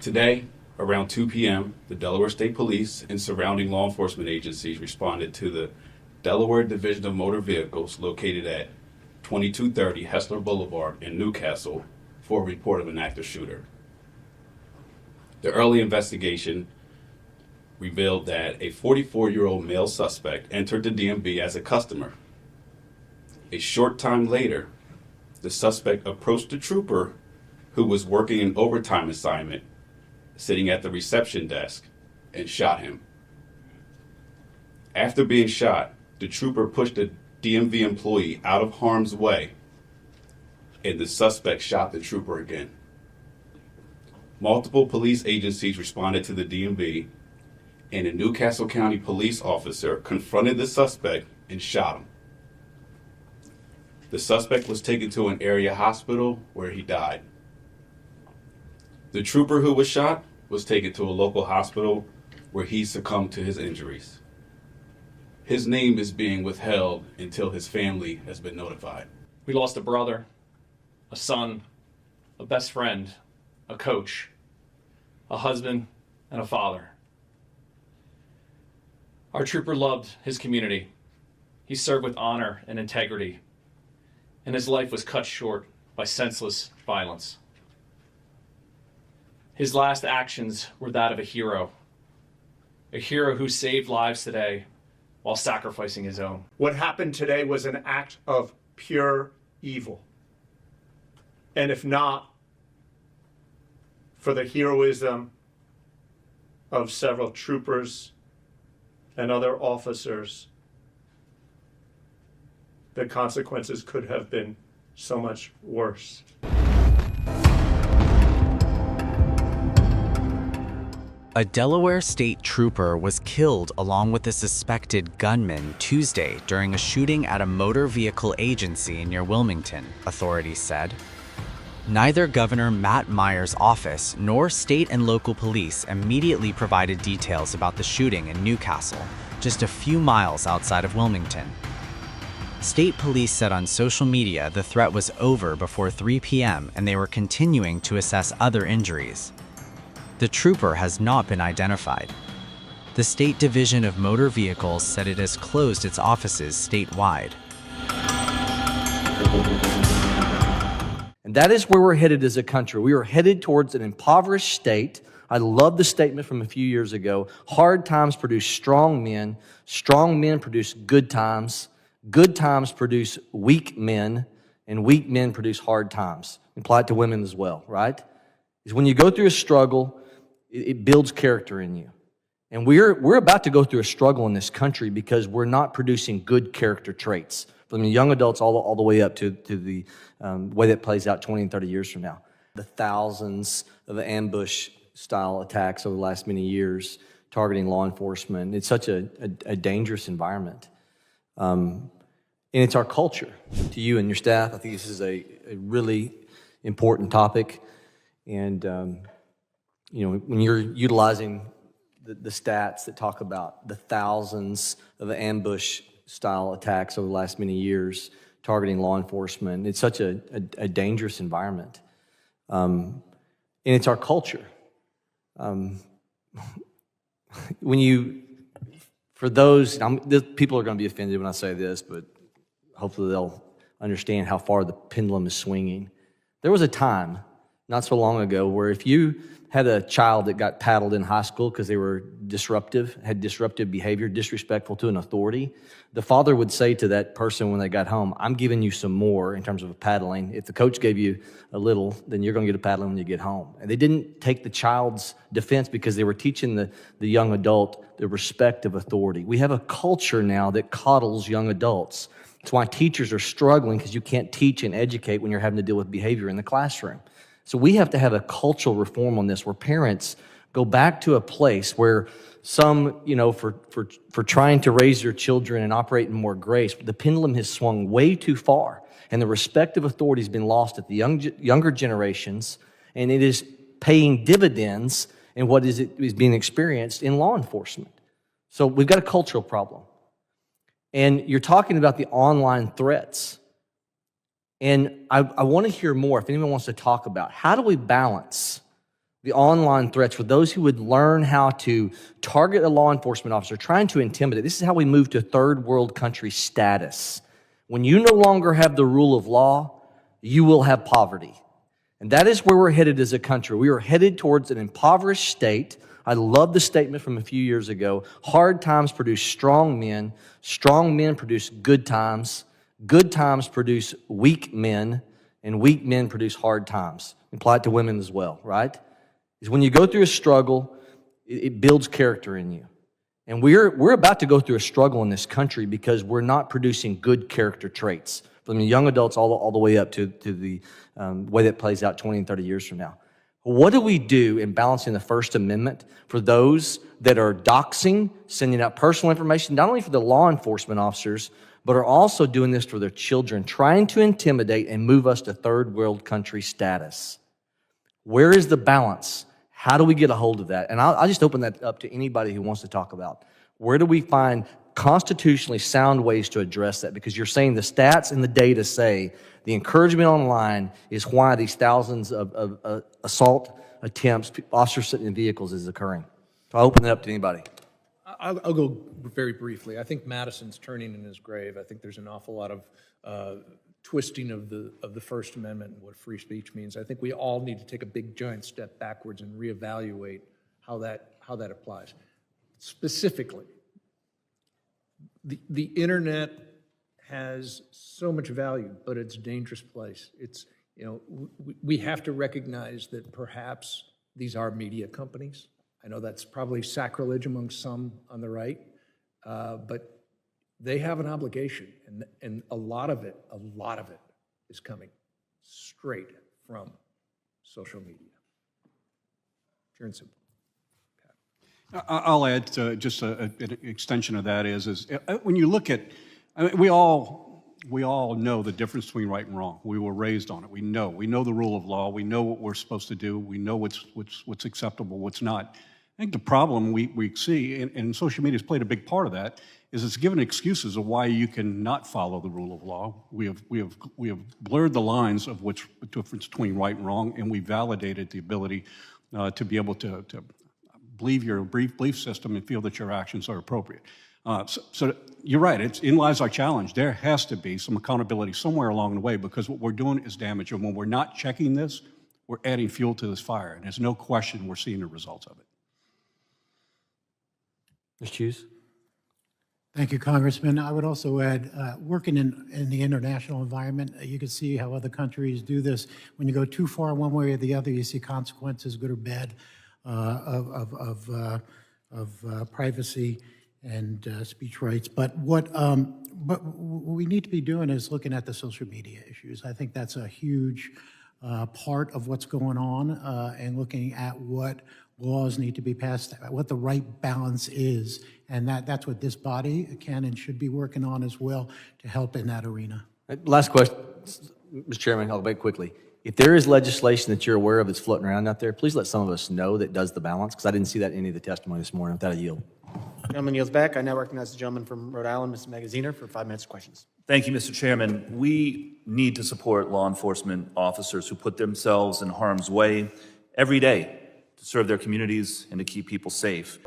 Today, around 2 p.m., the Delaware State Police and surrounding law enforcement agencies responded to the Delaware Division of Motor Vehicles located at 2230 Hessler Boulevard in Newcastle for a report of an active shooter. The early investigation revealed that a 44-year-old male suspect entered the DMV as a customer. A short time later, the suspect approached the trooper who was working an overtime assignment sitting at the reception desk and shot him. After being shot, the trooper pushed the DMV employee out of harm's way, and the suspect shot the trooper again. Multiple police agencies responded to the DMV, and a Newcastle County police officer confronted the suspect and shot him. The suspect was taken to an area hospital where he died. The trooper who was shot was taken to a local hospital where he succumbed to his injuries. His name is being withheld until his family has been notified. We lost a brother, a son, a best friend, a coach, a husband, and a father. Our trooper loved his community. He served with honor and integrity, and his life was cut short by senseless violence. His last actions were that of a hero who saved lives today while sacrificing his own. What happened today was an act of pure evil. And if not for the heroism of several troopers and other officers, the consequences could have been so much worse. A Delaware state trooper was killed along with a suspected gunman Tuesday during a shooting at a motor vehicle agency near Wilmington, authorities said. Neither Governor Matt Meyer's office nor state and local police immediately provided details about the shooting in Newcastle, just a few miles outside of Wilmington. State police said on social media the threat was over before 3 p.m. and they were continuing to assess other injuries. The trooper has not been identified. The State Division of Motor Vehicles said it has closed its offices statewide. And that is where we're headed as a country. We are headed towards an impoverished state. I love the statement from a few years ago. Hard times produce strong men produce good times produce weak men, and weak men produce hard times. Apply it to women as well, right? Is when you go through a struggle, it builds character in you. And we're about to go through a struggle in this country because we're not producing good character traits, from the young adults all the way up to the way that plays out 20 and 30 years from now. The thousands of ambush-style attacks over the last many years targeting law enforcement. It's such a dangerous environment. And it's our culture. To you and your staff, I think this is a really important topic. And when you're utilizing the stats that talk about the thousands of ambush-style attacks over the last many years targeting law enforcement, it's such a dangerous environment. And it's our culture. For those, people are going to be offended when I say this, but hopefully they'll understand how far the pendulum is swinging. There was a time, not so long ago, where if you had a child that got paddled in high school because they were had disruptive behavior, disrespectful to an authority, the father would say to that person when they got home, I'm giving you some more in terms of a paddling. If the coach gave you a little, then you're going to get a paddling when you get home. And they didn't take the child's defense because they were teaching the young adult the respect of authority. We have a culture now that coddles young adults. That's why teachers are struggling, because you can't teach and educate when you're having to deal with behavior in the classroom. So we have to have a cultural reform on this, where parents go back to a place where some, for trying to raise their children and operate in more grace, the pendulum has swung way too far, and the respect of authority has been lost at the younger generations, and it is paying dividends in what is being experienced in law enforcement. So we've got a cultural problem. And you're talking about the online threats. And I want to hear more, if anyone wants to talk about, how do we balance the online threats, for those who would learn how to target a law enforcement officer, trying to intimidate. This is how we move to third world country status. When you no longer have the rule of law, you will have poverty. And that is where we're headed as a country. We are headed towards an impoverished state. I love the statement from a few years ago. Hard times produce strong men produce good times produce weak men, and weak men produce hard times. Apply it to women as well, right? Is when you go through a struggle, it builds character in you. And we're about to go through a struggle in this country because we're not producing good character traits, from the young adults all the way up to the way that plays out 20 and 30 years from now. What do we do in balancing the First Amendment for those that are doxing, sending out personal information, not only for the law enforcement officers, but are also doing this for their children, trying to intimidate and move us to third world country status? Where is the balance? How do we get a hold of that? And I'll just open that up to anybody who wants to talk about. Where do we find constitutionally sound ways to address that? Because you're saying the stats and the data say the encouragement online is why these thousands of assault attempts, officers sitting in vehicles, is occurring. So I'll open it up to anybody. I'll go very briefly. I think Madison's turning in his grave. I think there's an awful lot of twisting of the First Amendment and what free speech means. I think we all need to take a big giant step backwards and reevaluate how that applies. Specifically, the internet has so much value, but it's a dangerous place. It's, we have to recognize that perhaps these are media companies. I know that's probably sacrilege among some on the right, but they have an obligation, and a lot of it is coming straight from social media. Pure and simple. I'll add to just an extension of that is when you look at, I mean, we all know the difference between right and wrong. We were raised on it. We know the rule of law. We know what we're supposed to do. We know what's acceptable, what's not. I think the problem we see, and social media has played a big part of that, is it's given excuses of why you can not follow the rule of law. We have blurred the lines of what's the difference between right and wrong, and we validated the ability to be able to believe your belief system and feel that your actions are appropriate. So you're right, in lies our challenge. There has to be some accountability somewhere along the way, because what we're doing is damage, and when we're not checking this, we're adding fuel to this fire, and there's no question we're seeing the results of it. Mr. Hughes? Thank you, Congressman. I would also add, working in the international environment, you can see how other countries do this. When you go too far one way or the other, you see consequences, good or bad, of privacy and speech rights. But what we need to be doing is looking at the social media issues. I think that's a huge part of what's going on, and looking at what laws need to be passed, what the right balance is, and that's what this body can and should be working on as well to help in that arena. Last question, Mr. Chairman, I'll make quickly. If there is legislation that you're aware of that's floating around out there, please let some of us know that does the balance, because I didn't see that in any of the testimony this morning. With that, I yield. Gentleman yields back. I now recognize the gentleman from Rhode Island, Mr. Magaziner, for 5 minutes of questions. Thank you, Mr. Chairman. We need to support law enforcement officers who put themselves in harm's way every day to serve their communities and to keep people safe.